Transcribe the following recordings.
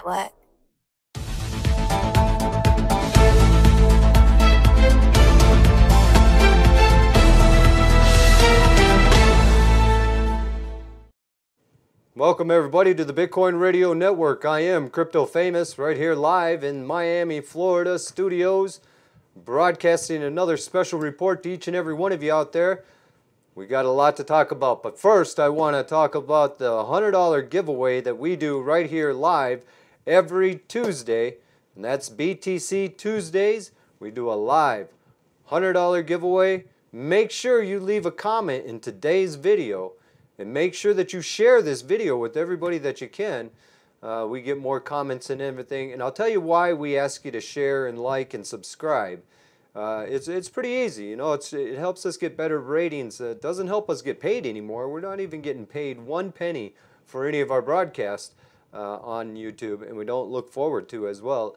What? Welcome everybody to the Bitcoin Radio Network. I am Crypto Famous right here live in Miami, Florida studios, broadcasting another special report to each and every one of you out there. We got a lot to talk about, but first I want to talk about the $100 giveaway that we do right here live every Tuesday, and that's BTC Tuesdays. We do a live $100 giveaway. Make sure you leave a comment in today's video. And make sure that you share this video with everybody that you can. We get more comments and everything. And I'll tell you why we ask you to share and like and subscribe. It's pretty easy. You know, it helps us get better ratings. It doesn't help us get paid anymore. We're not even getting paid 1 penny for any of our broadcasts on YouTube. And we don't look forward to as well.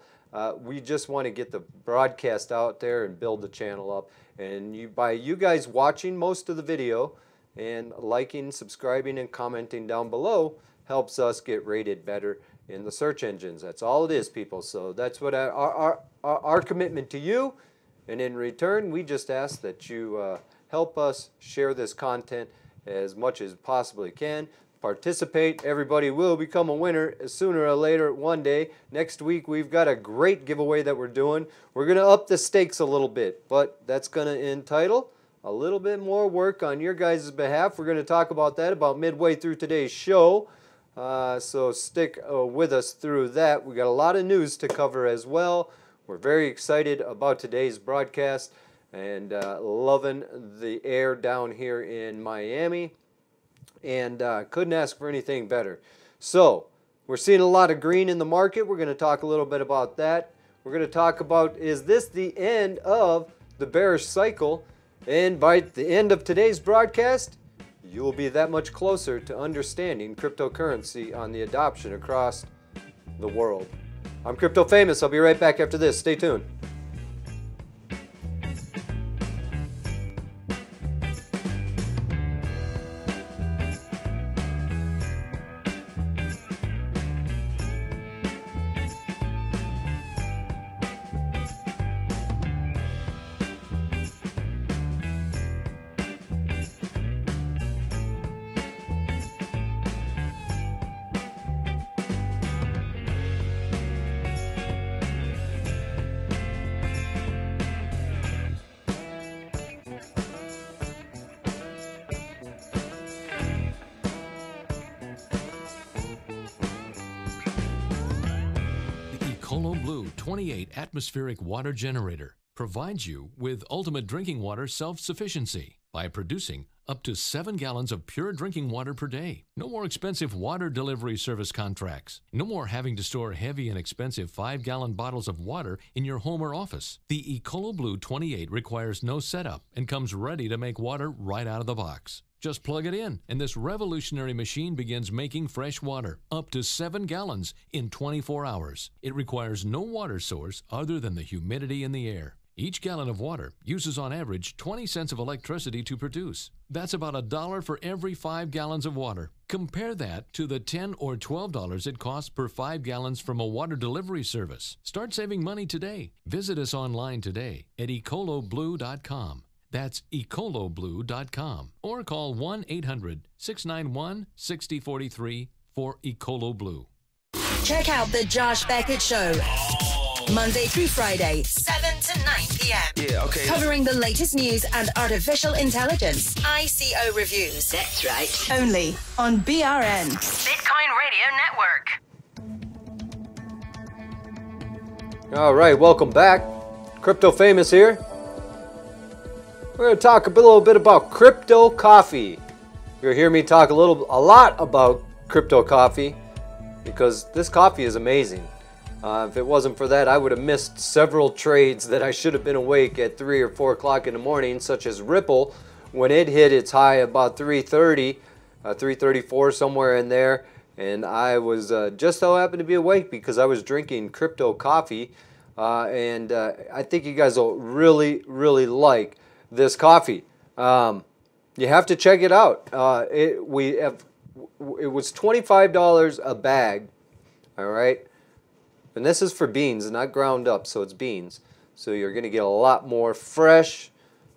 We just want to get the broadcast out there and build the channel up. And by you guys watching most of the video, and liking, subscribing, and commenting down below helps us get rated better in the search engines. That's all it is, people. So that's what our commitment to you. And in return, we just ask that you help us share this content as much as possibly can. Participate. Everybody will become a winner sooner or later one day. Next week, we've got a great giveaway that we're doing. We're going to up the stakes a little bit, but that's going to entitle a little bit more work on your guys' behalf. We're going to talk about that about midway through today's show. So stick with us through that. We got a lot of news to cover as well. We're very excited about today's broadcast and loving the air down here in Miami. And couldn't ask for anything better. So we're seeing a lot of green in the market. We're going to talk a little bit about that. We're going to talk about, is this the end of the bearish cycle? And by the end of today's broadcast, you will be that much closer to understanding cryptocurrency on the adoption across the world. I'm Crypto Famous. I'll be right back after this. Stay tuned. Blue 28 atmospheric water generator provides you with ultimate drinking water self-sufficiency by producing up to 7 gallons of pure drinking water per day. No more expensive water delivery service contracts. No more having to store heavy and expensive 5-gallon bottles of water in your home or office. The Blue 28 requires no setup and comes ready to make water right out of the box. Just plug it in, and this revolutionary machine begins making fresh water, up to 7 gallons in 24 hours. It requires no water source other than the humidity in the air. Each gallon of water uses on average 20 cents of electricity to produce. That's about $1 for every 5 gallons of water. Compare that to the $10 or $12 it costs per 5 gallons from a water delivery service. Start saving money today. Visit us online today at ecoloblue.com. That's ecoloblue.com, or call 1-800-691-6043 for EcoloBlue. Check out the Josh Beckett Show, Monday through Friday, 7 to 9 p.m. Yeah, okay. Covering the latest news and artificial intelligence. ICO reviews. That's right. Only on BRN. Bitcoin Radio Network. All right, welcome back. Crypto Famous here. We're going to talk a little bit about crypto coffee. You'll hear me talk a lot about crypto coffee because this coffee is amazing. If it wasn't for that, I would have missed several trades that I should have been awake at 3 or 4 o'clock in the morning, such as Ripple, when it hit its high about 3:30, 3:34, somewhere in there. And I was just so happened to be awake because I was drinking crypto coffee. I think you guys will really, really like this coffee. You have to check it out. It was $25 a bag. All right. And this is for beans, not ground up, so it's beans. So you're going to get a lot more fresh,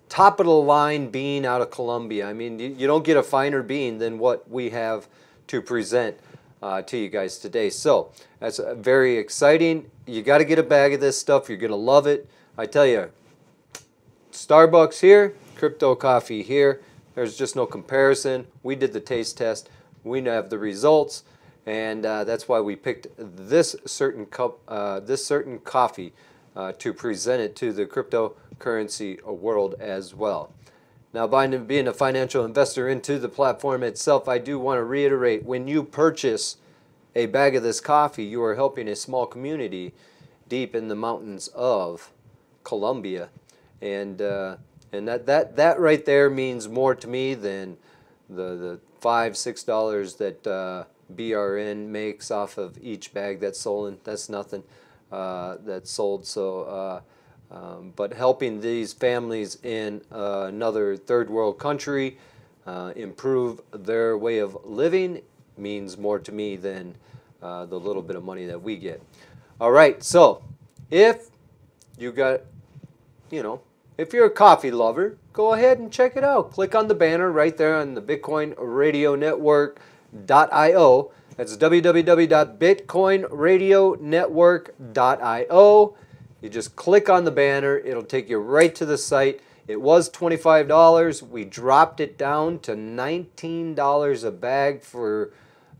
top of the line bean out of Colombia. I mean, you don't get a finer bean than what we have to present to you guys today. So that's very exciting. You got to get a bag of this stuff. You're going to love it. I tell you, Starbucks here, crypto coffee here. There's just no comparison. We did the taste test. We have the results, and that's why we picked this certain coffee to present it to the cryptocurrency world as well. Now, by being a financial investor into the platform itself, I do want to reiterate, when you purchase a bag of this coffee, you are helping a small community deep in the mountains of Colombia. And that right there means more to me than the $5-6 that BRN makes off of each bag that's sold. That's nothing that's sold. So, but helping these families in another third world country improve their way of living means more to me than the little bit of money that we get. All right, so if you got, if you're a coffee lover, go ahead and check it out. Click on the banner right there on the Bitcoin Radio Network.io. That's www.bitcoinradionetwork.io. You just click on the banner. It'll take you right to the site. It was $25. We dropped it down to $19 a bag for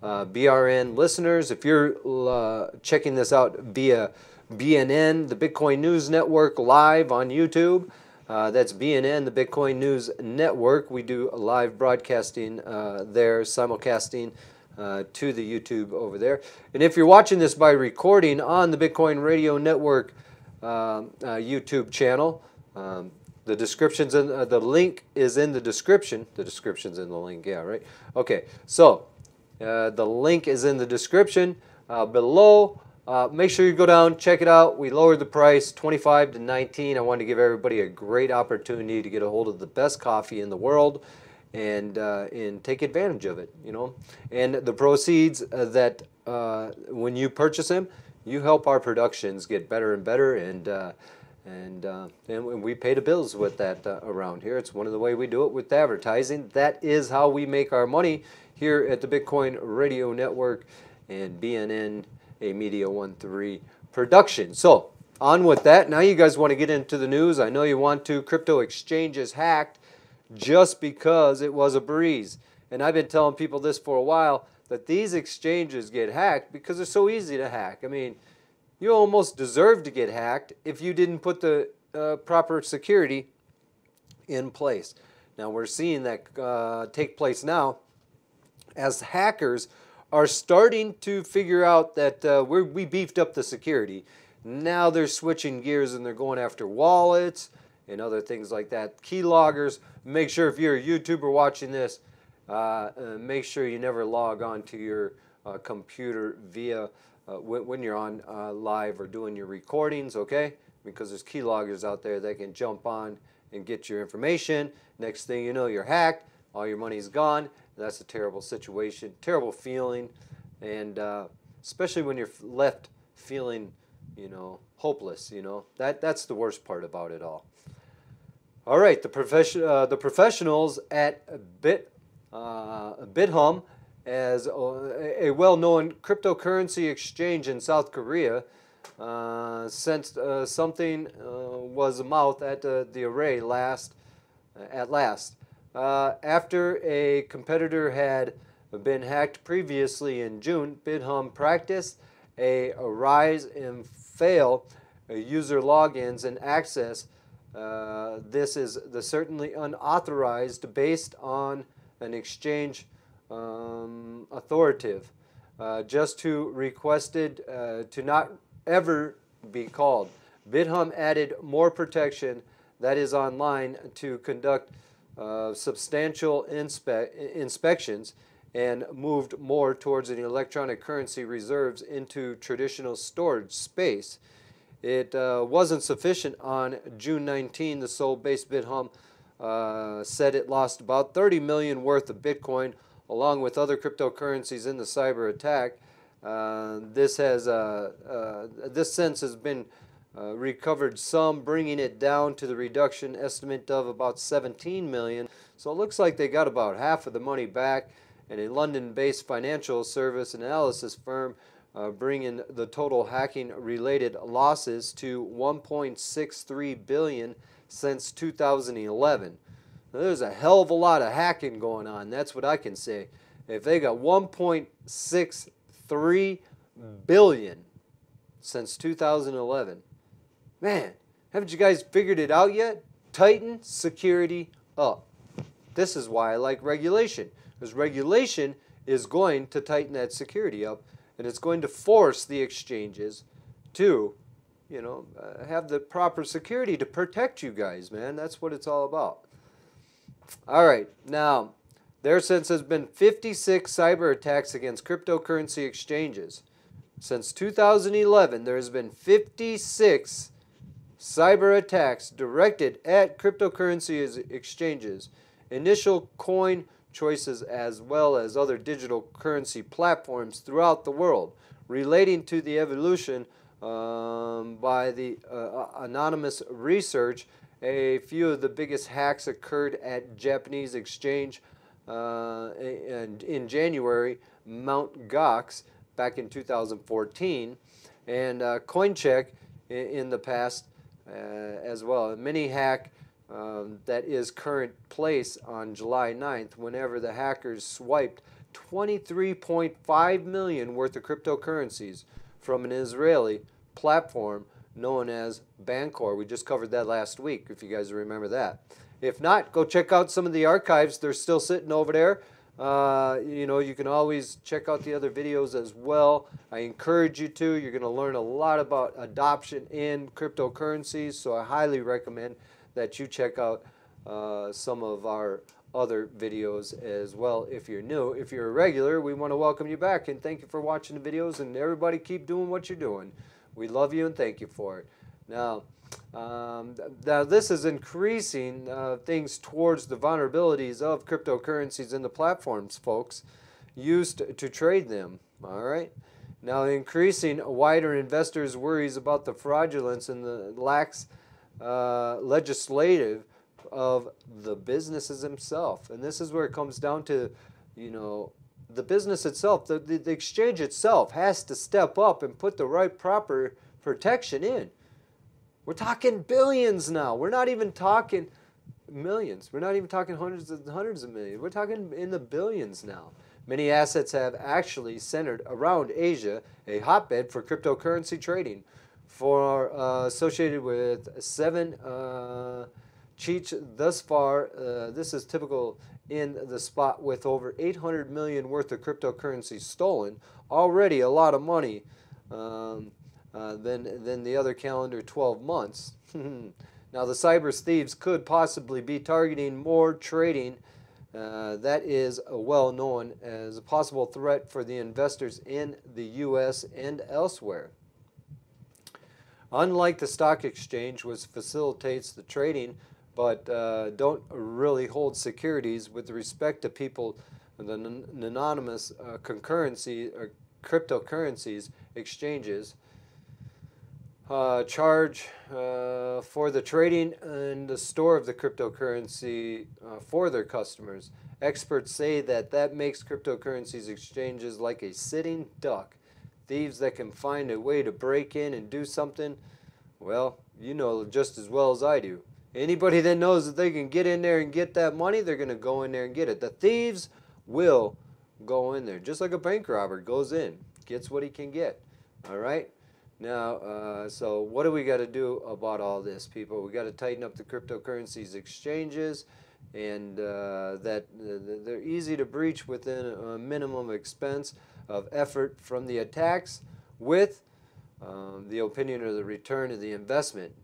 BRN listeners. If you're checking this out via BNN, the Bitcoin News Network, live on YouTube, that's BNN, the Bitcoin News Network. We do live broadcasting there, simulcasting to the YouTube over there. And if you're watching this by recording on the Bitcoin Radio Network YouTube channel, the description's in, the link is in the description. The description's in the link, yeah, right? Okay, so the link is in the description below. Make sure you go down, check it out. We lowered the price, $25 to $19. I wanted to give everybody a great opportunity to get a hold of the best coffee in the world and take advantage of it, And the proceeds that when you purchase them, you help our productions get better and better, and we pay the bills with that around here. It's one of the ways we do it with advertising. That is how we make our money here at the Bitcoin Radio Network and BNN, a Media 1-3 production. So on with that. Now you guys want to get into the news. I know you want to. Crypto exchanges hacked just because it was a breeze. And I've been telling people this for a while, that these exchanges get hacked because they're so easy to hack. I mean, you almost deserve to get hacked if you didn't put the proper security in place. Now we're seeing that take place now as hackers are starting to figure out that we beefed up the security. Now they're switching gears and they're going after wallets and other things like that. Keyloggers, make sure if you're a YouTuber watching this, make sure you never log on to your computer via when you're on live or doing your recordings, okay? Because there's keyloggers out there that can jump on and get your information. Next thing you know, you're hacked, all your money's gone. That's a terrible situation, terrible feeling, and especially when you're left feeling, hopeless. That's the worst part about it all. All right, the professionals at BitHum, as a well-known cryptocurrency exchange in South Korea, sensed something was amouth at the array at last. After a competitor had been hacked previously in June, BitHum practiced a rise and fail user logins and access. This is the certainly unauthorized based on an exchange authoritative, just to requested to not ever be called. BitHum added more protection that is online to conduct substantial inspections and moved more towards an electronic currency reserves into traditional storage space. It wasn't sufficient. On June 19, the Seoul-based BitHum said it lost about 30 million worth of Bitcoin along with other cryptocurrencies in the cyber attack. This since has been recovered some, bringing it down to the reduction estimate of about 17 million. So it looks like they got about half of the money back, and a London-based financial service analysis firm bringing the total hacking-related losses to 1.63 billion since 2011. Now, there's a hell of a lot of hacking going on. That's what I can say. If they got 1.63 billion since 2011, man, haven't you guys figured it out yet? Tighten security up. This is why I like regulation, because regulation is going to tighten that security up, and it's going to force the exchanges to, have the proper security to protect you guys, man. That's what it's all about. All right, now, there since has been 56 cyber attacks against cryptocurrency exchanges. Since 2011, there has been 56 cyber attacks directed at cryptocurrency exchanges, initial coin choices, as well as other digital currency platforms throughout the world, relating to the evolution by the anonymous research. A few of the biggest hacks occurred at Japanese exchange and in January, Mt. Gox back in 2014, and CoinCheck in the past as well. A mini hack that is current place on July 9th, whenever the hackers swiped 23.5 million worth of cryptocurrencies from an Israeli platform known as Bancor. We just covered that last week, if you guys remember that. If not, go check out some of the archives. They're still sitting over there. You can always check out the other videos as well. I encourage you to. You're going to learn a lot about adoption in cryptocurrencies, so I highly recommend that you check out some of our other videos as well if you're new. If you're a regular, we want to welcome you back and thank you for watching the videos, and everybody keep doing what you're doing. We love you and thank you for it. Now this is increasing things towards the vulnerabilities of cryptocurrencies and the platforms, folks, used to trade them. All right. Now, increasing wider investors' worries about the fraudulence and the lax legislative of the businesses themselves. And this is where it comes down to, the business itself, the exchange itself has to step up and put the right proper protection in. We're talking billions now. We're not even talking millions. We're not even talking hundreds of millions. We're talking in the billions now. Many assets have actually centered around Asia, a hotbed for cryptocurrency trading. Associated with 7 cheats thus far, this is typical in the spot with over 800 million worth of cryptocurrency stolen. Already a lot of money than the other calendar 12 months. Now, the cyber thieves could possibly be targeting more trading that is well known as a possible threat for the investors in the U.S. and elsewhere. Unlike the stock exchange, which facilitates the trading but don't really hold securities with respect to people, the anonymous concurrency or cryptocurrencies exchanges charge for the trading and the store of the cryptocurrency for their customers. Experts say that makes cryptocurrencies exchanges like a sitting duck. Thieves that can find a way to break in and do something, well, you know just as well as I do. Anybody that knows that they can get in there and get that money, they're going to go in there and get it. The thieves will go in there, just like a bank robber goes in, gets what he can get. All right? Now, so what do we got to do about all this, people? We got to tighten up the cryptocurrencies exchanges, and that they're easy to breach within a minimum expense of effort from the attacks, with the opinion or the return of the investment.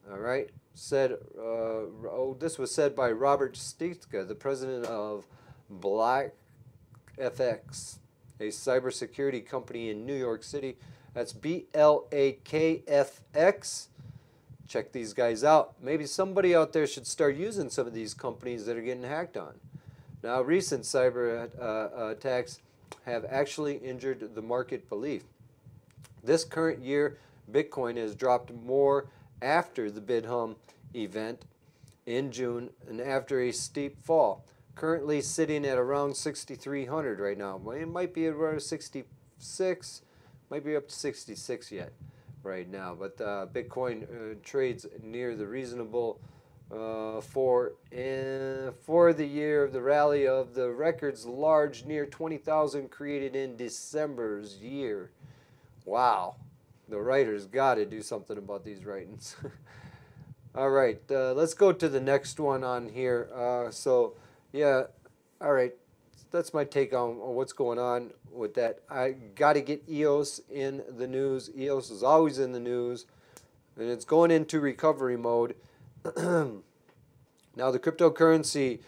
All right, this was said by Robert Stietzka, the president of BlackFX, a cybersecurity company in New York City. That's BLAKFX. Check these guys out. Maybe somebody out there should start using some of these companies that are getting hacked on. Now, recent cyber attacks have actually injured the market belief. This current year, Bitcoin has dropped more after the BitHum event in June and after a steep fall. Currently sitting at around 6,300 right now. Well, it might be around 66, might be up to 66 yet right now. But Bitcoin trades near the reasonable for the year of the rally of the records large near 20,000 created in December's year. Wow, the writers got to do something about these writings. All right, let's go to the next one on here. Yeah, all right, that's my take on what's going on with that. I got to get EOS in the news. EOS is always in the news, and it's going into recovery mode. Now, the cryptocurrency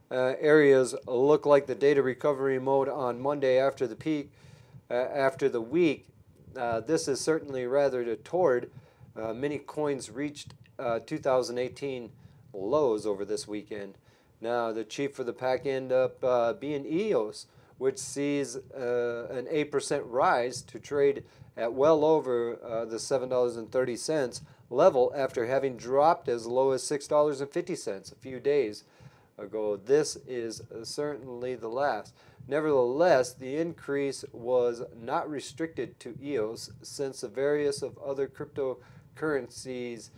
areas look like the data recovery mode on Monday after the peak, after the week. This is certainly rather toward. Many coins reached 2018 lows over this weekend. Now, the chief for the pack ended up being EOS, which sees an 8% rise to trade at well over the $7.30 level after having dropped as low as $6.50 a few days ago. This is certainly the last. Nevertheless, the increase was not restricted to EOS, since the various of other cryptocurrencies,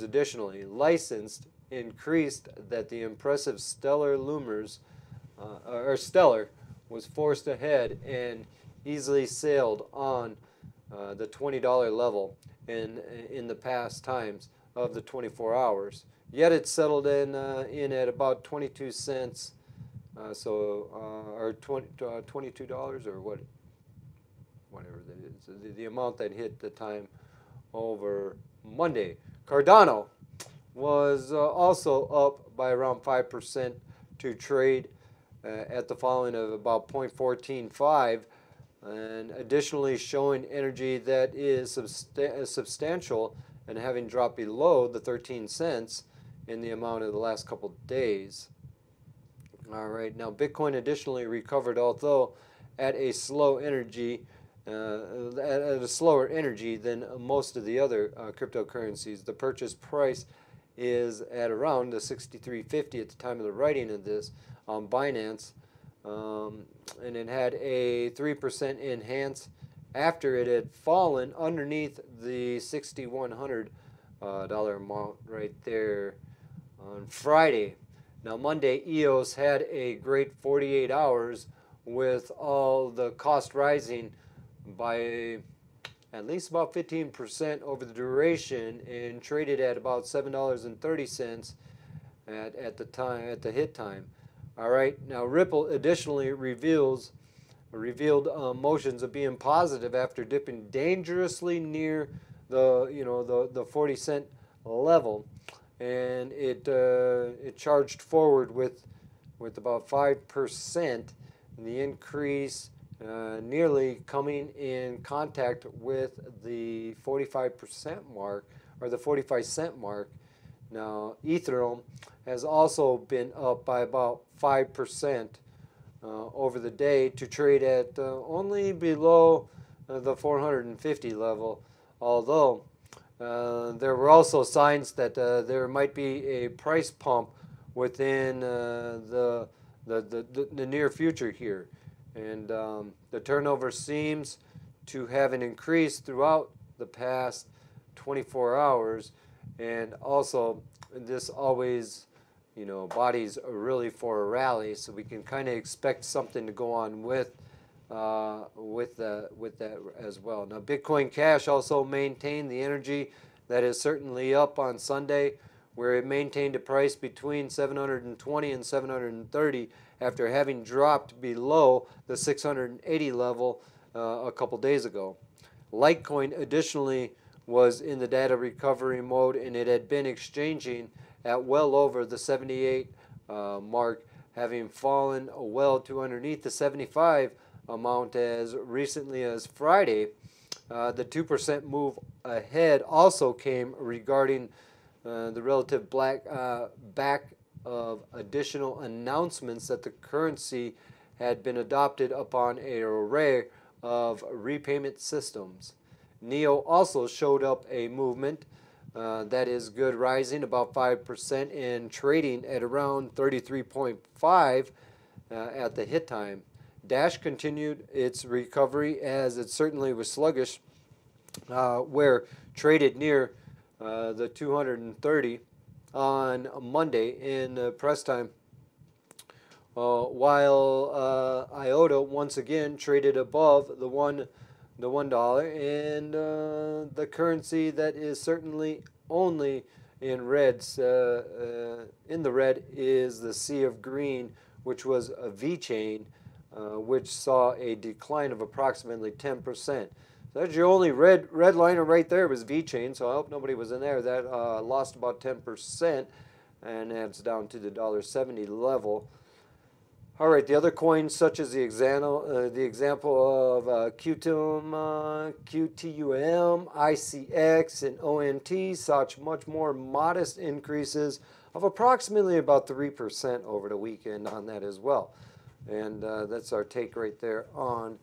additionally licensed, increased that the impressive Stellar was forced ahead and easily sailed on the $20 level in the past times of the 24 hours. Yet it settled in at about 22 cents, or $22 or whatever that is, the amount that hit the time over Monday. Cardano was also up by around 5% to trade at the following of about 0.145, and additionally showing energy that is substantial and having dropped below the 13 cents in the amount of the last couple days. All right, now Bitcoin additionally recovered, although at a slower energy than most of the other cryptocurrencies. The purchase price is at around the $63.50 at the time of the writing of this on Binance, and it had a 3% enhance after it had fallen underneath the $6,100 amount right there on Friday. Now Monday, EOS had a great 48 hours with all the cost rising by at least about 15% over the duration and traded at about $7.30 at the hit time. All right, now Ripple additionally revealed motions of being positive after dipping dangerously near the 40-cent level, and it charged forward with about 5%. And the increase nearly coming in contact with the 45% mark, or the 45-cent mark. Now, Ethereum has also been up by about 5% over the day to trade at only below the 450 level, although there were also signs that there might be a price pump within the near future here. And the turnover seems to have an increase throughout the past 24 hours. And also, this always, bodies are really for a rally, so we can kind of expect something to go on with that as well. Now, Bitcoin Cash also maintained the energy that is certainly up on Sunday, where it maintained a price between 720 and 730 after having dropped below the 680 level a couple days ago. Litecoin additionally was in the data recovery mode, and it had been exchanging at well over the 78 mark, having fallen well to underneath the 75 amount as recently as Friday. The 2% move ahead also came regarding the relative of additional announcements that the currency had been adopted upon an array of repayment systems. NEO also showed up a movement that is good, rising about 5% and trading at around 33.5 at the hit time. Dash continued its recovery as it certainly was sluggish, where traded near the 230 on Monday in press time, while IOTA once again traded above the $1, and the currency that is certainly only in reds, in the red, is the Sea of Green, which was a V-chain, which saw a decline of approximately 10%. So that's your only red liner right there, was V-chain, so I hope nobody was in there. That lost about 10%, and that's down to the $1.70 level. All right, the other coins, such as the example of QTUM, ICX, and ONT, saw much more modest increases of approximately about 3% over the weekend on that as well. And that's our take right there on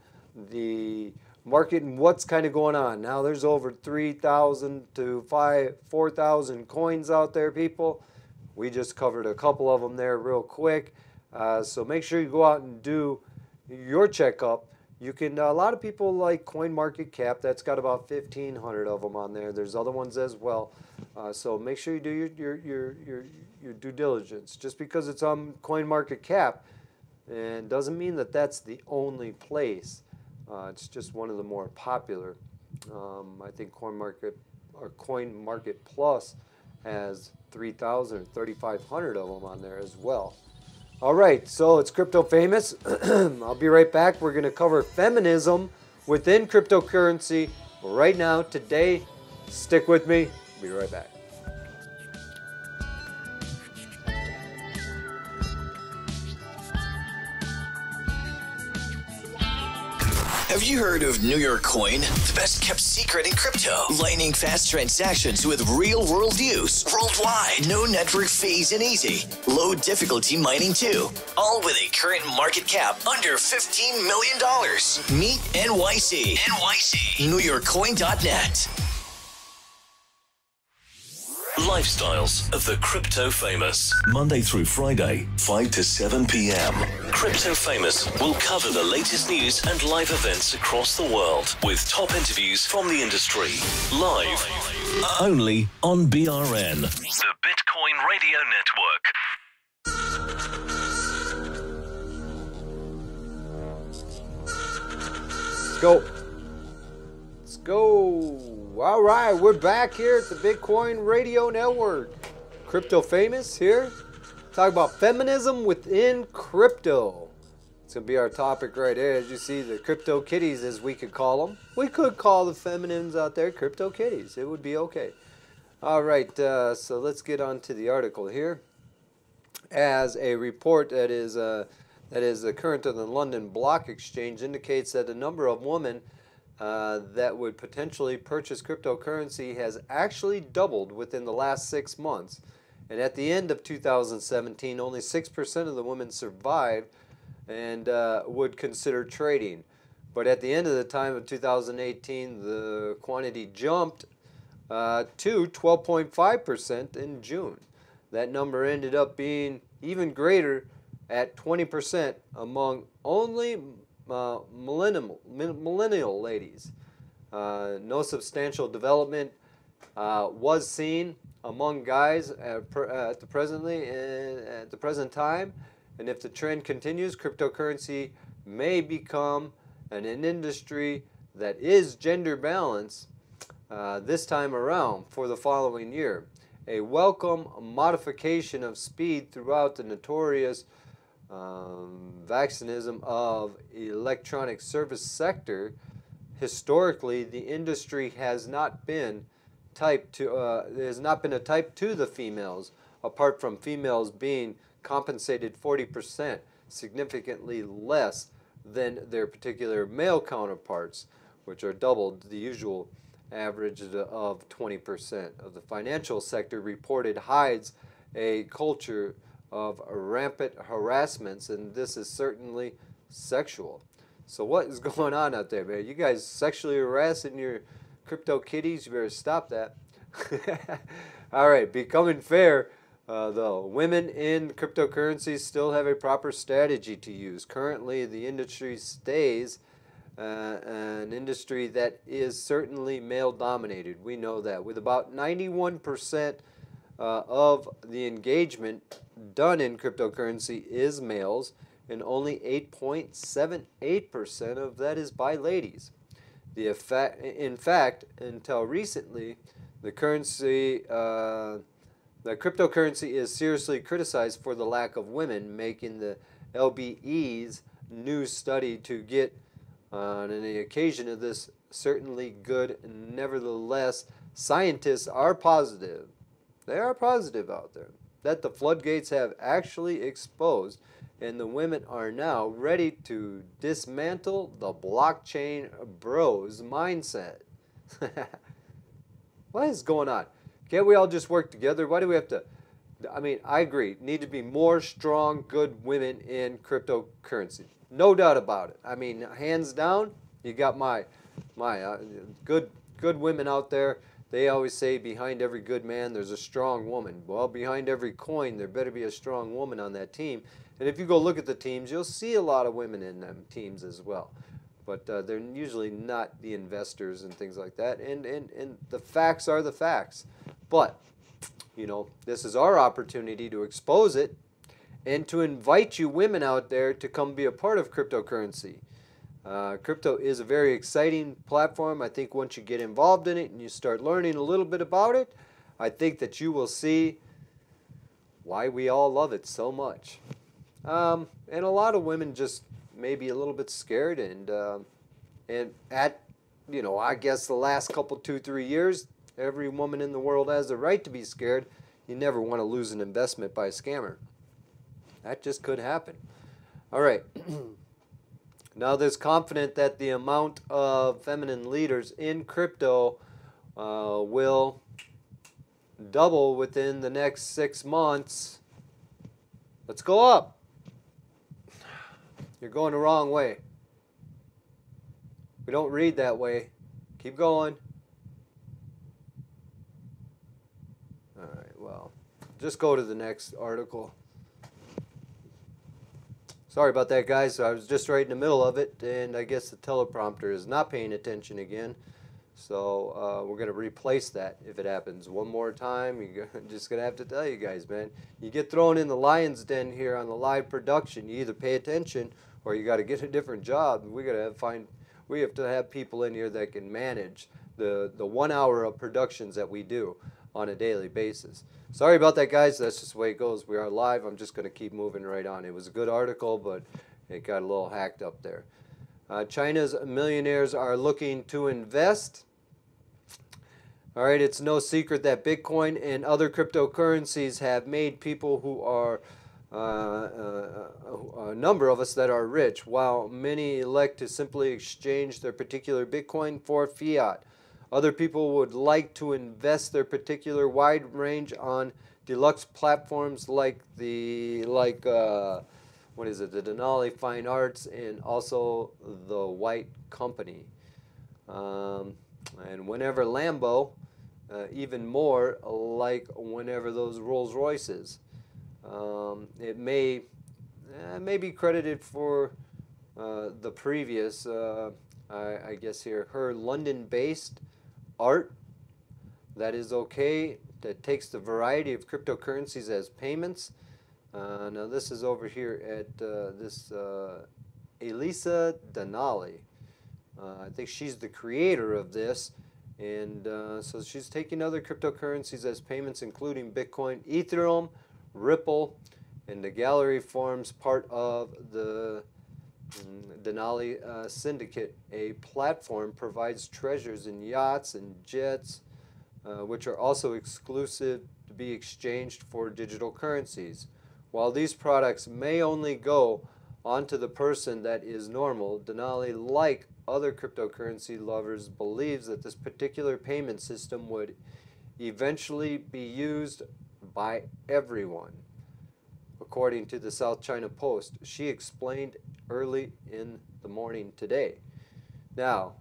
the market and what's kind of going on. Now there's over 3,000 to 4,000 coins out there, people. We just covered a couple of them there real quick. So make sure you go out and do your checkup. You can, a lot of people like CoinMarketCap. That's got about 1,500 of them on there. There's other ones as well. So make sure you do your due diligence. Just because it's on CoinMarketCap, and doesn't mean that that's the only place. It's just one of the more popular. I think CoinMarket Plus has 3,000 or 3,500 of them on there as well. All right, so it's Crypto Famous. I'll be right back. We're going to cover feminism within cryptocurrency right now, today. Stick with me. I'll be right back. Have you heard of New York Coin? The best kept secret in crypto. Lightning fast transactions with real world use worldwide. No network fees and easy. Low difficulty mining too. All with a current market cap under $15 million. Meet NYC. NewYorkCoin.net. Lifestyles of the Crypto Famous. Monday through Friday, 5 to 7 p.m. Crypto Famous will cover the latest news and live events across the world with top interviews from the industry. Live. Only on BRN. The Bitcoin Radio Network. Let's go. Let's go. All right, we're back here at the Bitcoin Radio Network. Crypto Famous here. Talk about feminism within crypto. It's going to be our topic right here. As you see, the crypto kitties, as we could call them. We could call the feminines out there crypto kitties. It would be okay. All right, so let's get on to the article here. As a report that is current on the London Block Exchange indicates that the number of women that would potentially purchase cryptocurrency has actually doubled within the last 6 months. And at the end of 2017, only 6% of the women survived and would consider trading. But at the end of the time of 2018, the quantity jumped to 12.5% in June. That number ended up being even greater at 20% among only millennial ladies. No substantial development was seen among guys at the present time, and if the trend continues, cryptocurrency may become an industry that is gender balanced this time around for the following year. A welcome modification of speed throughout the notorious vaccinism of electronic service sector. Historically, the industry has not been a type to the females, apart from females being compensated 40%, significantly less than their particular male counterparts, which are doubled the usual average of 20%. Of the financial sector reported hides a culture of rampant harassments, and this is certainly sexual. So what is going on out there, man? You guys sexually harassing your crypto kitties? You better stop that. All right, becoming fair, though. Women in cryptocurrencies still have a proper strategy to use. Currently, the industry stays an industry that is certainly male-dominated. We know that. With about 91% of the engagement done in cryptocurrency is males, and only 8.78% of that is by ladies. In fact, until recently, the cryptocurrency is seriously criticized for the lack of women, making the LBE's new study to get on the occasion of this certainly good. Nevertheless, scientists are positive. They are positive out there that the floodgates have actually exposed, and the women are now ready to dismantle the blockchain bros mindset. What is going on? Can't we all just work together? Why do we have to? I mean, I agree. Need to be more strong, good women in cryptocurrency. No doubt about it. I mean, hands down, you got my good women out there. They always say behind every good man, there's a strong woman. Well, behind every coin, there better be a strong woman on that team. And if you go look at the teams, you'll see a lot of women in them teams as well. But they're usually not the investors and things like that. And the facts are the facts. But, you know, this is our opportunity to expose it and to invite you women out there to come be a part of cryptocurrency. Crypto is a very exciting platform. I think once you get involved in it and you start learning a little bit about it, I think that you will see why we all love it so much. And a lot of women just maybe a little bit scared, and at, you know, I guess the last couple 2-3 years, every woman in the world has the right to be scared. You never want to lose an investment by a scammer. That just could happen. All right. Now there's confident that the amount of feminine leaders in crypto will double within the next 6 months. Let's go up. You're going the wrong way. We don't read that way. Keep going. All right, well, just go to the next article. Sorry about that, guys. I was just right in the middle of it, and I guess the teleprompter is not paying attention again. So we're going to replace that if it happens one more time. I'm just going to have to tell you guys, man. You get thrown in the lion's den here on the live production. You either pay attention or you got to get a different job. We have to have people in here that can manage the 1 hour of productions that we do on a daily basis. Sorry about that, guys. That's just the way it goes. We are live. I'm just going to keep moving right on. It was a good article, but it got a little hacked up there. China's millionaires are looking to invest. All right, it's no secret that Bitcoin and other cryptocurrencies have made people who are, a number of us that are rich, while many elect to simply exchange their particular Bitcoin for fiat. Other people would like to invest their particular wide range on deluxe platforms like the Denali Fine Arts and also the White Company. And whenever Lambo, even more like whenever those Rolls Royces. It may be credited for the previous, I guess here, her London-based art that is okay, that takes the variety of cryptocurrencies as payments. Now this is over here at this Elisa Denali. I think she's the creator of this, and so she's taking other cryptocurrencies as payments, including Bitcoin, Ethereum, Ripple, and the gallery forms part of the Denali Syndicate. A platform provides treasures in yachts and jets, which are also exclusive to be exchanged for digital currencies. While these products may only go onto the person that is normal, Denali, like other cryptocurrency lovers, believes that this particular payment system would eventually be used by everyone. according to the South China Post. She explained early in the morning today. Now,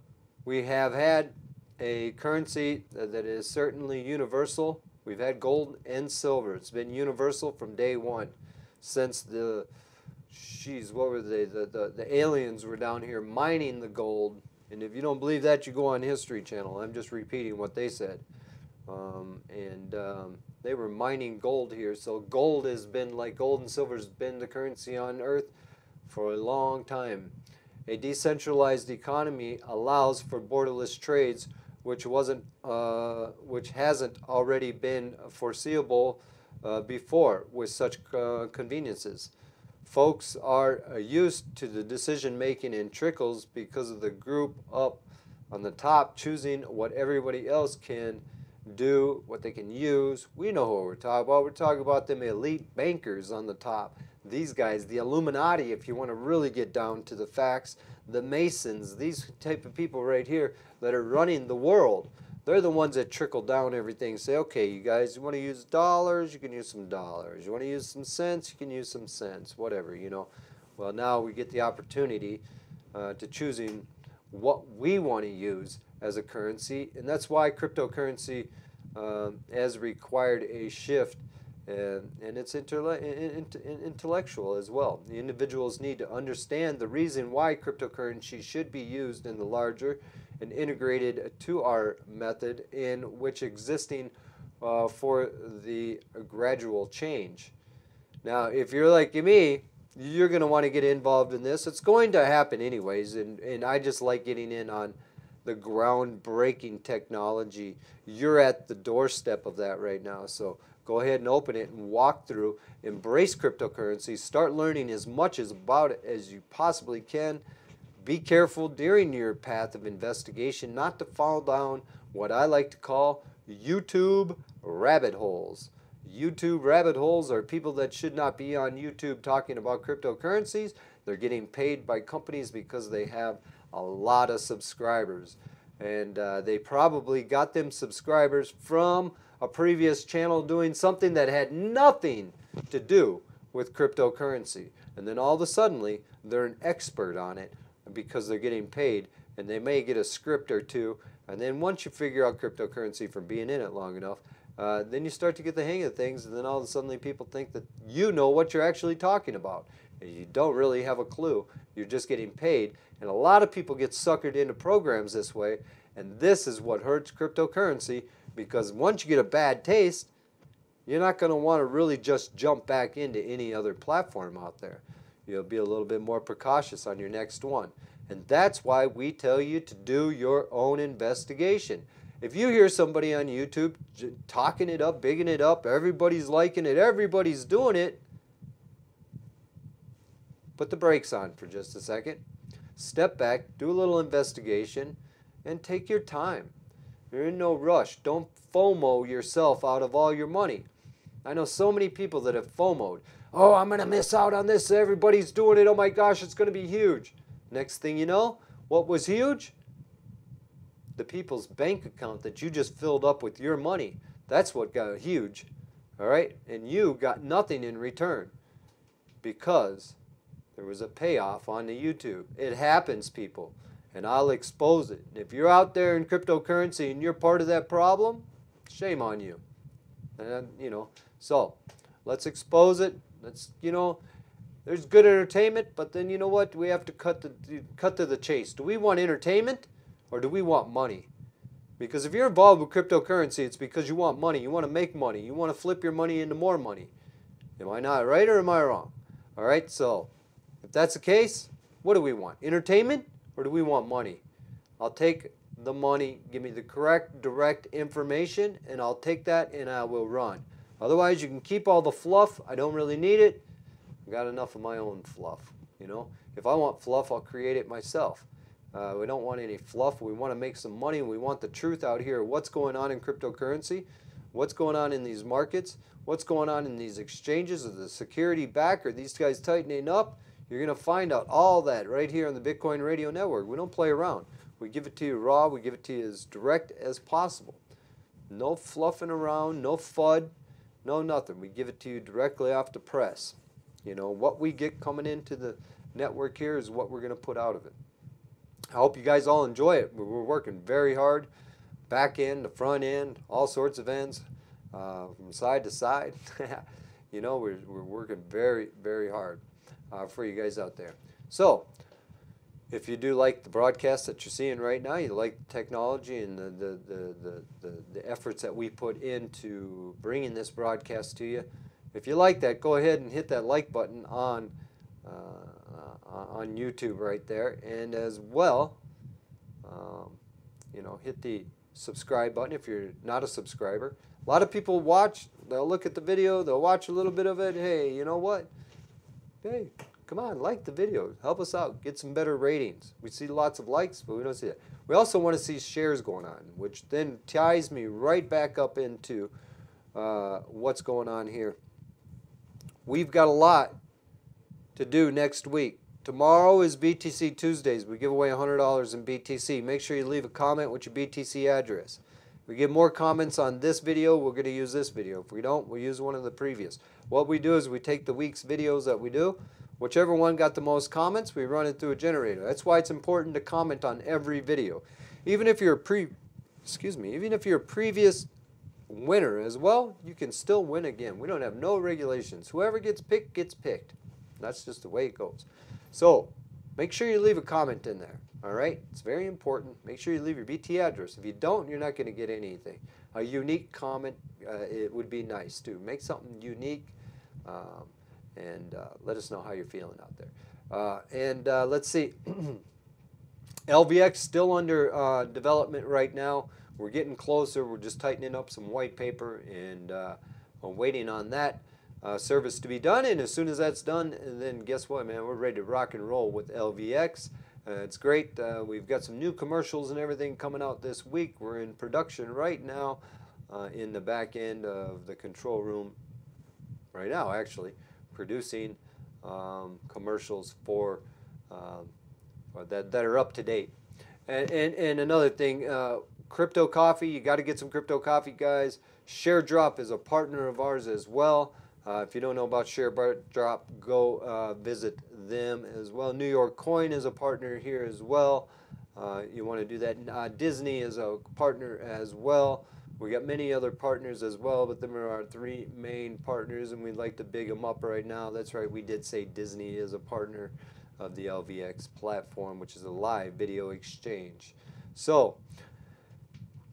we have had a currency that is certainly universal. We've had gold and silver. It's been universal from day one, since the aliens were down here mining the gold. And if you don't believe that, you go on History Channel. I'm just repeating what they said. They were mining gold here. So gold has been, like gold and silver has been the currency on Earth for a long time. A decentralized economy allows for borderless trades, which hasn't already been foreseeable before with such conveniences. Folks are used to the decision making in trickles because of the group up on the top choosing what everybody else can do, what they can use. We know who we're talking about. We're talking about them elite bankers on the top. These guys, the Illuminati, if you want to really get down to the facts, the Masons, these type of people right here that are running the world. They're the ones that trickle down everything. Say, okay, you guys, you want to use dollars, you can use some dollars. You want to use some cents, you can use some cents, whatever, you know. Well, now we get the opportunity to choosing what we want to use as a currency, and that's why cryptocurrency has required a shift, and it's intellectual as well. The individuals need to understand the reason why cryptocurrency should be used in the larger and integrated to our method, in which existing for the gradual change. Now, if you're like me, you're going to want to get involved in this. It's going to happen anyways, and I just like getting in on the groundbreaking technology. You're at the doorstep of that right now, so go ahead and open it and walk through. Embrace cryptocurrency. Start learning as much about it as you possibly can. Be careful during your path of investigation not to fall down what I like to call YouTube rabbit holes. YouTube rabbit holes are people that should not be on YouTube talking about cryptocurrencies. They're getting paid by companies because they have a lot of subscribers. And they probably got them subscribers from a previous channel doing something that had nothing to do with cryptocurrency. And then all of a sudden, they're an expert on it because they're getting paid, and they may get a script or two. And then once you figure out cryptocurrency from being in it long enough, then you start to get the hang of things, and then all of a sudden people think that you know what you're actually talking about. And you don't really have a clue. You're just getting paid. And a lot of people get suckered into programs this way, and this is what hurts cryptocurrency, because once you get a bad taste, you're not going to want to really just jump back into any other platform out there. You'll be a little bit more precautious on your next one. And that's why we tell you to do your own investigation. If you hear somebody on YouTube talking it up, bigging it up, everybody's liking it, everybody's doing it, put the brakes on for just a second. Step back, do a little investigation, and take your time. You're in no rush. Don't FOMO yourself out of all your money. I know so many people that have FOMO'd. Oh, I'm going to miss out on this. Everybody's doing it. Oh my gosh, it's going to be huge. Next thing you know, what was huge? The people's bank account that you just filled up with your money. That's what got huge. All right? And you got nothing in return because there was a payoff on the YouTube. It happens, people. And I'll expose it. And if you're out there in cryptocurrency and you're part of that problem, shame on you. And, so let's expose it. Let's, there's good entertainment, but then you know what? We have to cut to the chase. Do we want entertainment or do we want money? Because if you're involved with cryptocurrency, it's because you want money. You want to make money. You want to flip your money into more money. Am I not right or am I wrong? All right, so if that's the case, what do we want? Entertainment or do we want money? I'll take the money. Give me the correct, direct information, and I'll take that and I will run. Otherwise, you can keep all the fluff. I don't really need it. I've got enough of my own fluff. If I want fluff, I'll create it myself. We don't want any fluff. We want to make some money. We want the truth out here. What's going on in cryptocurrency? What's going on in these markets? What's going on in these exchanges? Are the security back? Are these guys tightening up? You're going to find out all that right here on the Bitcoin Radio Network. We don't play around. We give it to you raw. We give it to you as direct as possible. No fluffing around, no FUD, no nothing. We give it to you directly off the press. You know, what we get coming into the network here is what we're going to put out of it. I hope you guys all enjoy it. We're working very hard, back end, the front end, all sorts of ends, from side to side. You know, we're working very, very hard for you guys out there. So, if you do like the broadcast that you're seeing right now, you like the technology and the efforts that we put into bringing this broadcast to you, if you like that, go ahead and hit that like button on YouTube right there, and as well, you know, hit the subscribe button if you're not a subscriber. A lot of people watch, they'll look at the video, they'll watch a little bit of it. Hey, you know what? Hey, come on, like the video. Help us out. Get some better ratings. We see lots of likes, but we don't see that. We also want to see shares going on, which then ties me right back up into what's going on here. We've got a lot to do next week. Tomorrow is BTC Tuesdays. We give away $100 in BTC. Make sure you leave a comment with your BTC address. If we get more comments on this video, we're going to use this video. If we don't, we'll use one of the previous. What we do is we take the week's videos that we do. Whichever one got the most comments, we run it through a generator. That's why it's important to comment on every video. Even if you're a previous winner as well, you can still win again. We don't have no regulations. Whoever gets picked gets picked. That's just the way it goes. So make sure you leave a comment in there. All right, it's very important. Make sure you leave your BT address. If you don't, you're not going to get anything. A unique comment, it would be nice too. Make something unique, and let us know how you're feeling out there. Let's see. LVX still under development right now. We're getting closer. We're just tightening up some white paper, and I'm waiting on that service to be done. And as soon as that's done, and then guess what, man? We're ready to rock and roll with LVX. It's great. We've got some new commercials and everything coming out this week. We're in production right now in the back end of the control room right now, actually, producing commercials for that are up to date. And another thing, Crypto Coffee, you got to get some Crypto Coffee, guys. Share Drop is a partner of ours as well. If you don't know about Share Drop, go visit them as well. New York Coin is a partner here as well. You want to do that. Disney is a partner as well. We got many other partners as well, but them are our three main partners, and we'd like to big them up right now. That's right, we did say Disney is a partner of the LVX platform, which is a live video exchange. So,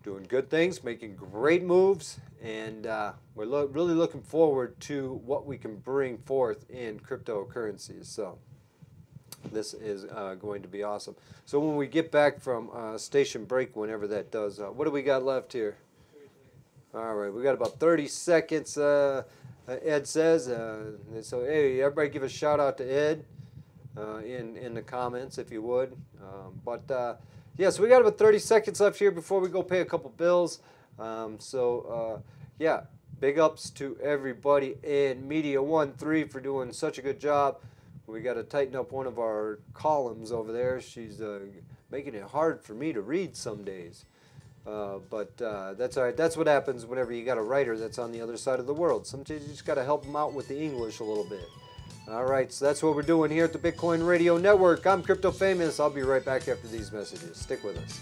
doing good things, making great moves, and we're really looking forward to what we can bring forth in cryptocurrencies. So this is going to be awesome. So when we get back from station break, whenever that does, what do we got left here? All right, we got about 30 seconds, Ed says. So, hey, everybody give a shout out to Ed in the comments, if you would. Yeah, so we got about 30 seconds left here before we go pay a couple bills. Yeah, big ups to everybody in Media 1-3 for doing such a good job. We got to tighten up one of our columns over there. She's making it hard for me to read some days. That's all right. That's what happens whenever you got a writer that's on the other side of the world. Sometimes you just got to help them out with the English a little bit. All right, so that's what we're doing here at the Bitcoin Radio Network. I'm Crypto Famous. I'll be right back after these messages. Stick with us.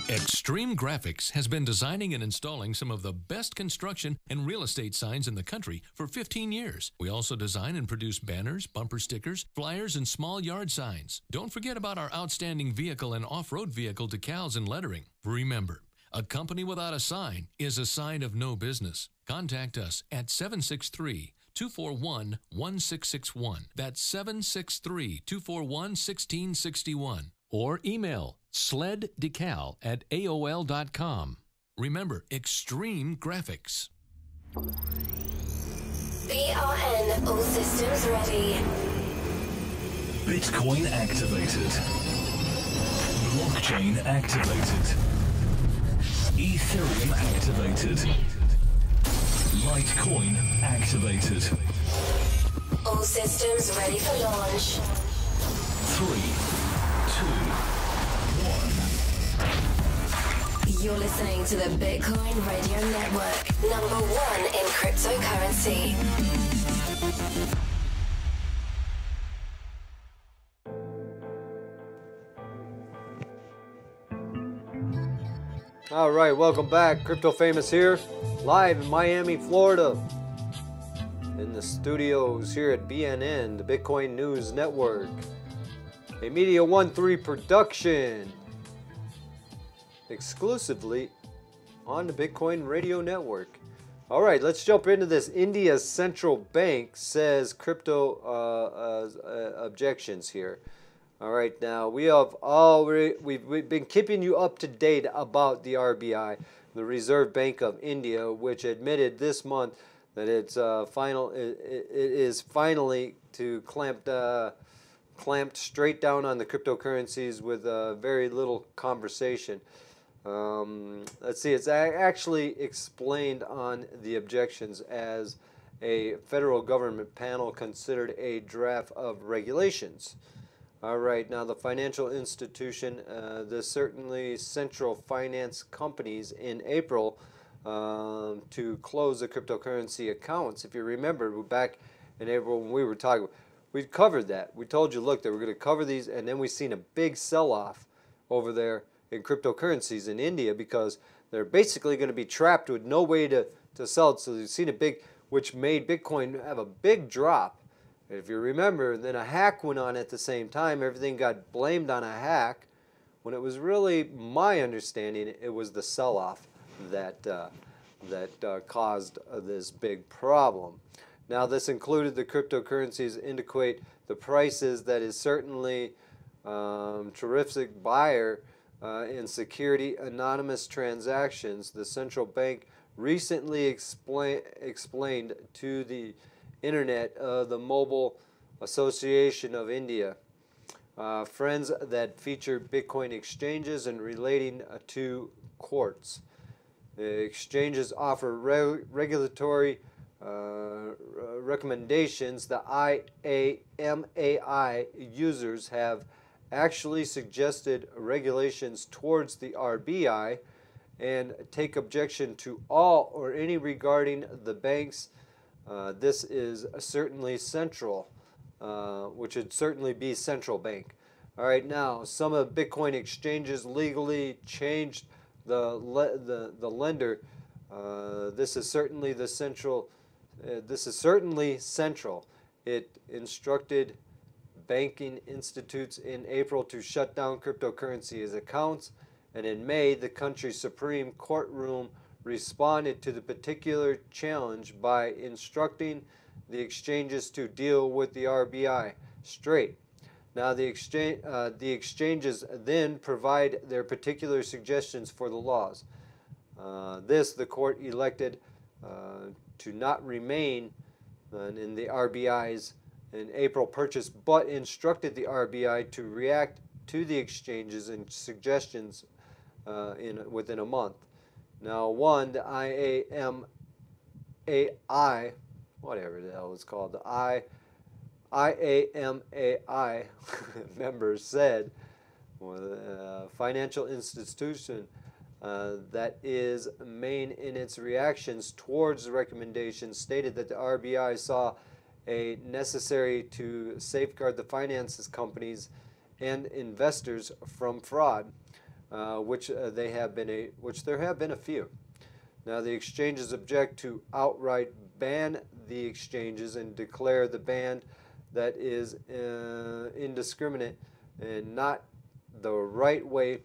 Extreme Graphics has been designing and installing some of the best construction and real estate signs in the country for 15 years. We also design and produce banners, bumper stickers, flyers, and small yard signs. Don't forget about our outstanding vehicle and off-road vehicle decals and lettering. Remember, a company without a sign is a sign of no business. Contact us at 763-241-1661. That's 763-241-1661. Or email sleddecal@aol.com. Remember, Extreme Graphics. BRN, all systems ready. Bitcoin activated. Blockchain activated. Ethereum activated. Litecoin activated. All systems ready for launch. 3, 2, 1. You're listening to the Bitcoin Radio Network, #1 in cryptocurrency. All right, welcome back. Crypto Famous here, live in Miami, Florida, in the studios here at BNN, the Bitcoin News Network, a Media 1-3 production, exclusively on the Bitcoin Radio Network. All right, let's jump into this. India's central bank says crypto objections here. All right, now we've been keeping you up to date about the RBI, the Reserve Bank of India, which admitted this month that it is finally to clamped straight down on the cryptocurrencies with very little conversation. Let's see, it's actually explained on the objections as a federal government panel considered a draft of regulations. All right, now the financial institution, certainly central finance companies in April to close the cryptocurrency accounts. If you remember, back in April when we were talking, we covered that. We told you, look, they were going to cover these, and then we seen a big sell-off over there in cryptocurrencies in India because they're basically going to be trapped with no way to sell it. So you've seen a big, which made Bitcoin have a big drop. If you remember, then a hack went on at the same time. Everything got blamed on a hack when it was really, my understanding, it was the sell-off that caused this big problem. Now, this included the cryptocurrencies indicate the prices that is certainly terrific buyer in security anonymous transactions. The central bank recently explained to the Internet, the Mobile Association of India, friends that feature Bitcoin exchanges and relating to courts. The exchanges offer regulatory recommendations. The IAMAI users have actually suggested regulations towards the RBI and take objection to all or any regarding the banks. This is certainly central, which would certainly be central bank. All right, now some of Bitcoin exchanges legally changed the lender. This is certainly the central. This is certainly central. It instructed banking institutes in April to shut down cryptocurrencies accounts, and in May, the country's Supreme Courtroom responded to the particular challenge by instructing the exchanges to deal with the RBI straight. Now, the exchanges then provide their particular suggestions for the laws. The court elected to not remain in the RBI's in April purchase, but instructed the RBI to react to the exchanges and suggestions within a month. Now, the IAMAI, whatever the hell it's called, the IAMAI members said, financial institution that is main in its reactions towards the recommendations stated that the RBI saw a necessary to safeguard the finances companies and investors from fraud, which there have been a few. Now, the exchanges object to outright ban the exchanges and declare the ban that is indiscriminate and not the right way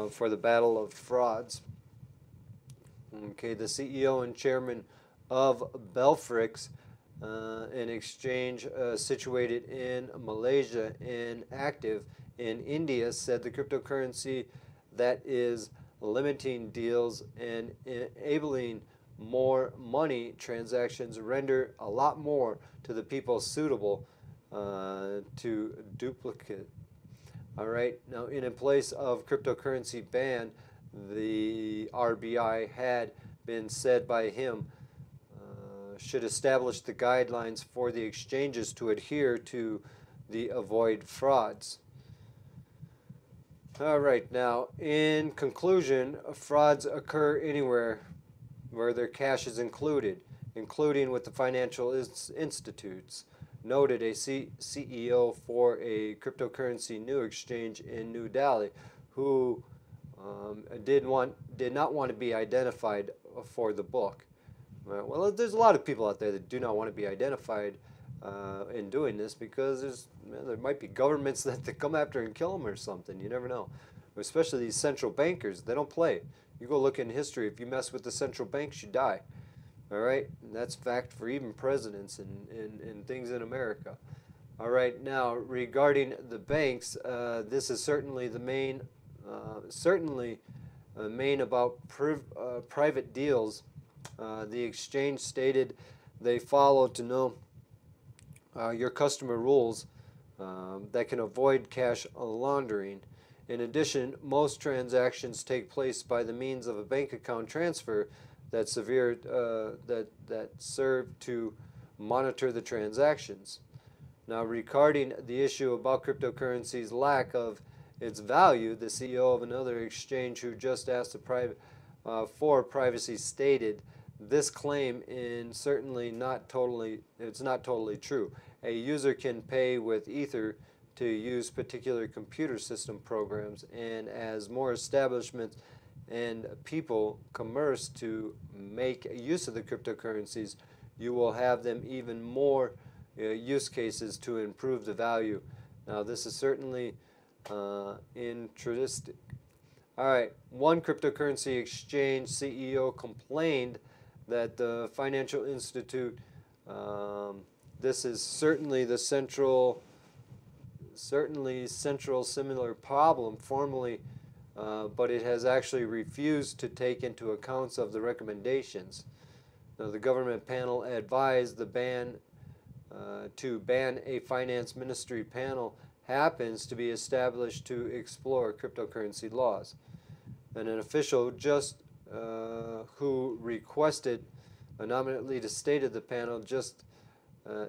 for the battle of frauds. Okay, the CEO and chairman of Belfrix, an exchange situated in Malaysia and active in India, said the cryptocurrency that is limiting deals and enabling more money transactions render a lot more to the people suitable to duplicate. All right, now in place of cryptocurrency ban, the RBI had been said by him should establish the guidelines for the exchanges to adhere to the avoid frauds. All right, now in conclusion, frauds occur anywhere where their cash is included, including with the financial institutes, noted a CEO for a cryptocurrency new exchange in New Delhi, who did not want to be identified for the book. Well, there's a lot of people out there that do not want to be identified in doing this because there might be governments that come after and kill them or something. You never know. Especially these central bankers, they don't play. You go look in history, if you mess with the central banks, you die. All right? And that's fact for even presidents and things in America. All right, now regarding the banks, this is certainly the main, main about private deals. The exchange stated they follow to know your customer rules that can avoid cash laundering. In addition, most transactions take place by the means of a bank account transfer that serve to monitor the transactions. Now, regarding the issue about cryptocurrency's lack of its value, the CEO of another exchange who just asked for privacy stated, "This claim is certainly not totally true. A user can pay with Ether to use particular computer system programs, and as more establishments and people commerce to make use of the cryptocurrencies, you will have them even more use cases to improve the value." Now, this is certainly interesting. All right, one cryptocurrency exchange CEO complained that the financial institute, this is certainly the central similar problem formally, but it has actually refused to take into account of the recommendations. Now, the government panel advised to ban a finance ministry panel happens to be established to explore cryptocurrency laws. And an official who requested anonymously to state of the panel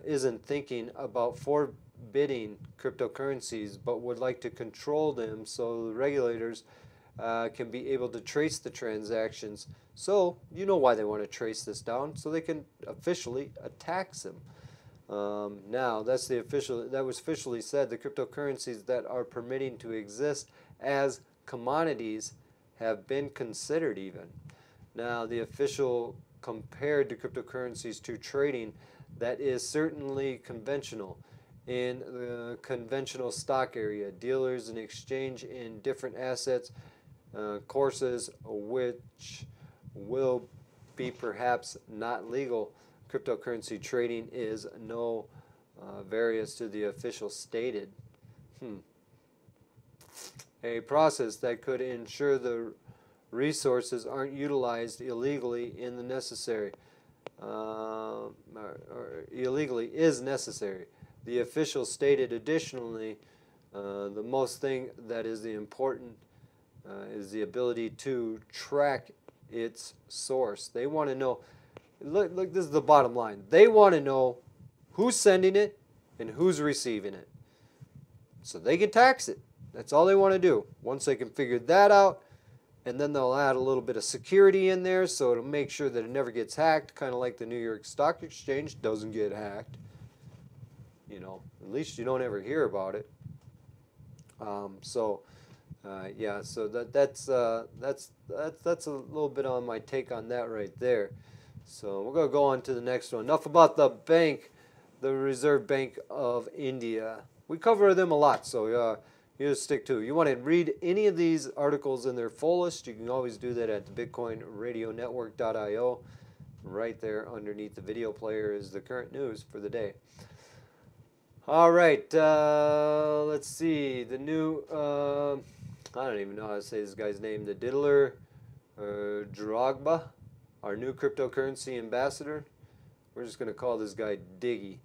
isn't thinking about forbidding cryptocurrencies, but would like to control them so the regulators can be able to trace the transactions. So you know why they want to trace this down, so they can officially tax them. Now that was officially said. The cryptocurrencies that are permitting to exist as commodities have been considered even. Now, the official compared the cryptocurrencies to trading that is certainly conventional in the conventional stock area, dealers and exchange in different assets, courses which will be perhaps not legal. Cryptocurrency trading is no various to the official stated. A process that could ensure the resources aren't utilized illegally in the necessary, or illegally is necessary. The official stated additionally, the most thing that is the important is the ability to track its source. They want to know, look, this is the bottom line. They want to know who's sending it and who's receiving it, so they can tax it. That's all they want to do. Once they can figure that out, and then they'll add a little bit of security in there so it'll make sure that it never gets hacked, kind of like the New York Stock Exchange doesn't get hacked. You know, at least you don't ever hear about it. Yeah, so that's a little bit on my take on that right there. So we're going to go on to the next one. Enough about the bank, the Reserve Bank of India. We cover them a lot, so you just stick to it. You want to read any of these articles in their fullest, you can always do that at the bitcoinradionetwork.io. Right there underneath the video player is the current news for the day. All right, let's see. The new, I don't even know how to say this guy's name, the Diddler Drogba, our new cryptocurrency ambassador. We're just going to call this guy Diggy,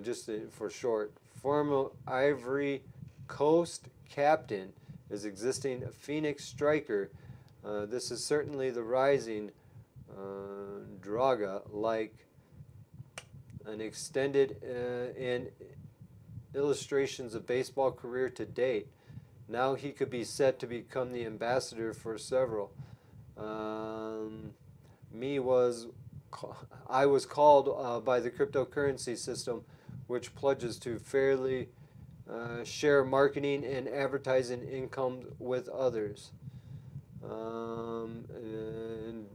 just for short. Former Ivory Coast captain is existing Phoenix striker. This is certainly the rising Draga, like an extended and illustrations of baseball career to date. Now he could be set to become the ambassador for several. I was called by the cryptocurrency system, which pledges to fairly share marketing and advertising income with others. And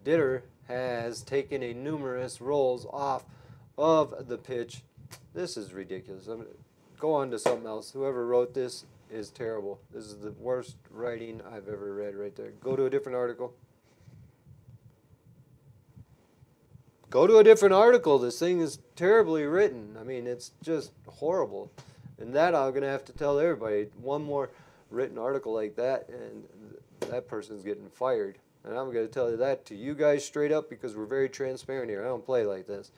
Ditter has taken a numerous roles off of the pitch. This is ridiculous. I'm gonna go on to something else. Whoever wrote this is terrible. This is the worst writing I've ever read right there. Go to a different article. Go to a different article. This thing is terribly written. I mean, it's just horrible. And that I'm going to have to tell everybody. One more written article like that, and that person's getting fired. And I'm going to tell you that to you guys straight up because we're very transparent here. I don't play like this.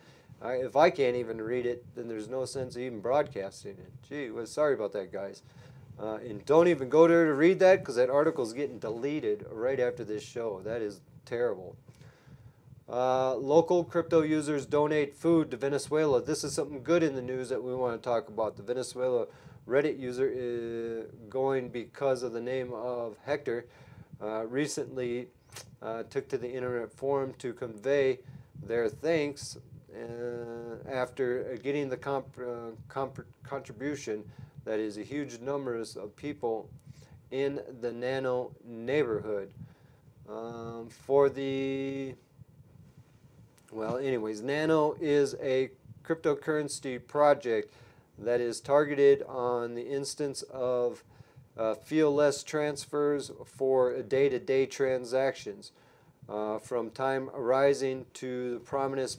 If I can't even read it, then there's no sense of even broadcasting it. Gee, well, sorry about that, guys. And don't even go there to read that because that article's getting deleted right after this show. That is terrible. Local crypto users donate food to Venezuela. This is something good in the news that we want to talk about. The Venezuela Reddit user is going because of the name of Hector. Recently took to the internet forum to convey their thanks after getting the contribution that is a huge numbers of people in the Nano neighborhood. Nano is a cryptocurrency project that is targeted on the instance of fee-less transfers for day-to-day transactions. From time arising to the prominence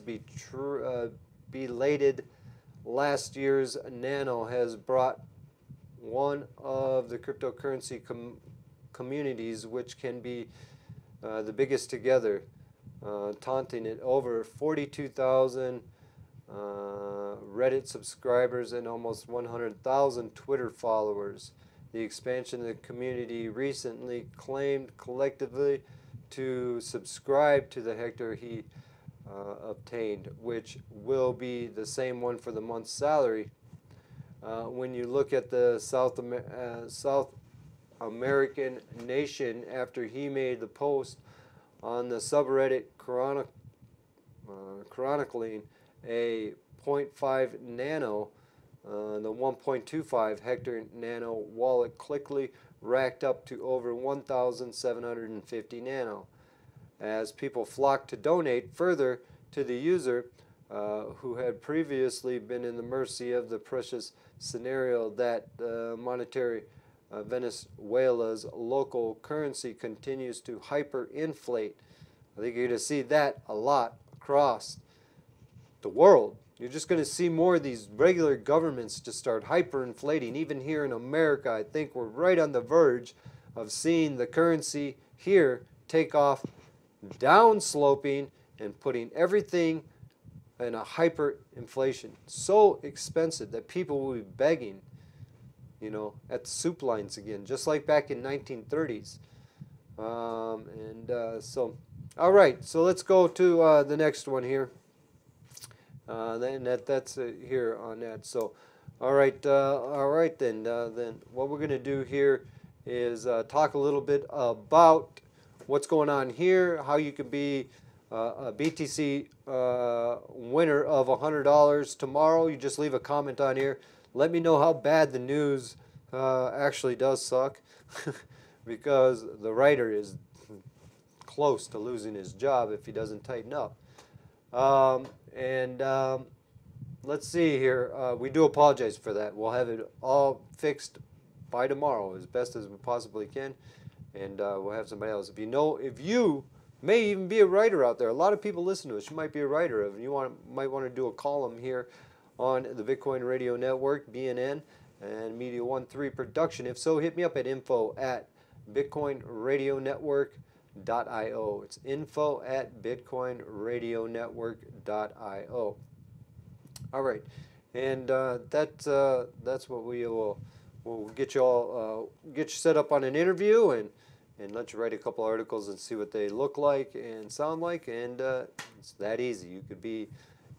belated last year's Nano has brought one of the cryptocurrency communities which can be the biggest together, taunting it over 42,000 Reddit subscribers and almost 100,000 Twitter followers. The expansion of the community recently claimed collectively to subscribe to the Hector he obtained, which will be the same one for the month's salary. When you look at the South American nation after he made the post on the subreddit chronicling a 0.5 nano, the 1.25 Hector Nano wallet quickly racked up to over 1,750 nano. As people flocked to donate further to the user who had previously been in the mercy of the precious scenario that monetary Venezuela's local currency continues to hyperinflate. I think you're going to see that a lot across the world. You're just going to see more of these regular governments just start hyperinflating. Even here in America, I think we're right on the verge of seeing the currency here take off downsloping and putting everything in a hyperinflation. So expensive that people will be begging, you know, at the soup lines again, just like back in 1930s. All right, so let's go to the next one here. That's here on that. So, all right then. Then what we're going to do here is talk a little bit about what's going on here, how you can be a BTC winner of $100 tomorrow. You just leave a comment on here. Let me know how bad the news actually does suck, because the writer is close to losing his job if he doesn't tighten up. Let's see here. We do apologize for that. We'll have it all fixed by tomorrow as best as we possibly can, and we'll have somebody else. If you may even be a writer out there. A lot of people listen to us. You might be a writer. If you might want to do a column here on the Bitcoin Radio Network, BNN, and Media 13 Production. If so, hit me up at info@bitcoinradionetwork.io. It's info@bitcoinradionetwork.io. All right, and that's what we'll get you all get you set up on an interview and let you write a couple articles and see what they look like and sound like, and it's that easy. You could be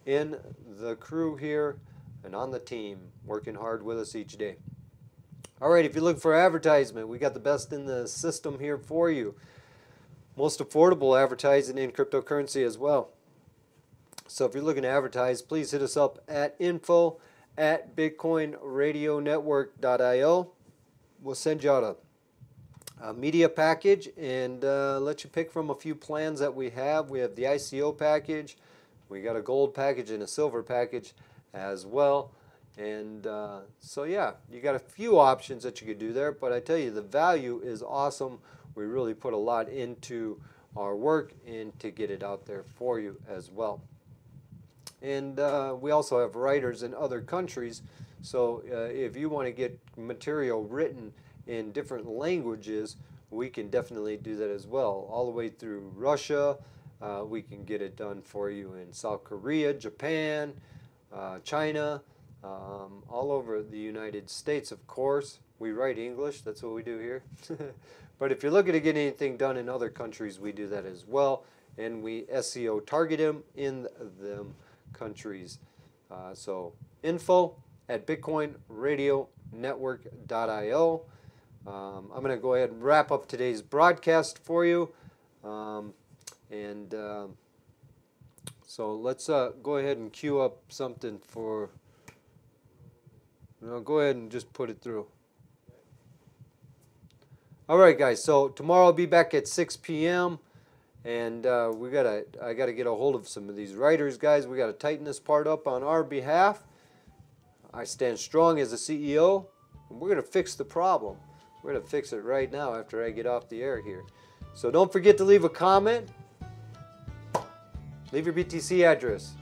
in the crew here and on the team, working hard with us each day. All right, if you're looking for advertisement, we got the best in the system here for you. Most affordable advertising in cryptocurrency as well. So if you're looking to advertise, please hit us up at info@bitcoinradionetwork.io. We'll send you out a media package and let you pick from a few plans that we have. We have the ICO package, we got a gold package and a silver package as well. And so yeah, you got a few options that you could do there, but I tell you, the value is awesome. We really put a lot into our work and to get it out there for you as well. And we also have writers in other countries, so if you want to get material written in different languages, we can definitely do that as well. All the way through Russia, we can get it done for you in South Korea, Japan, China, all over the United States, of course. We write English, that's what we do here. But if you're looking to get anything done in other countries, we do that as well. And we SEO target them in them countries. So info@bitcoinradionetwork.io. I'm going to go ahead and wrap up today's broadcast for you. So let's go ahead and queue up something for... go ahead and just put it through. All right, guys. So tomorrow I'll be back at 6 p.m. and I gotta get a hold of some of these writers, guys. We gotta tighten this part up on our behalf. I stand strong as a CEO, and we're gonna fix the problem. We're gonna fix it right now after I get off the air here. So don't forget to leave a comment. Leave your BTC address.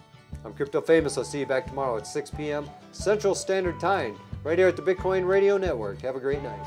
I'm Crypto Famous. I'll see you back tomorrow at 6 p.m. Central Standard Time, right here at the Bitcoin Radio Network. Have a great night.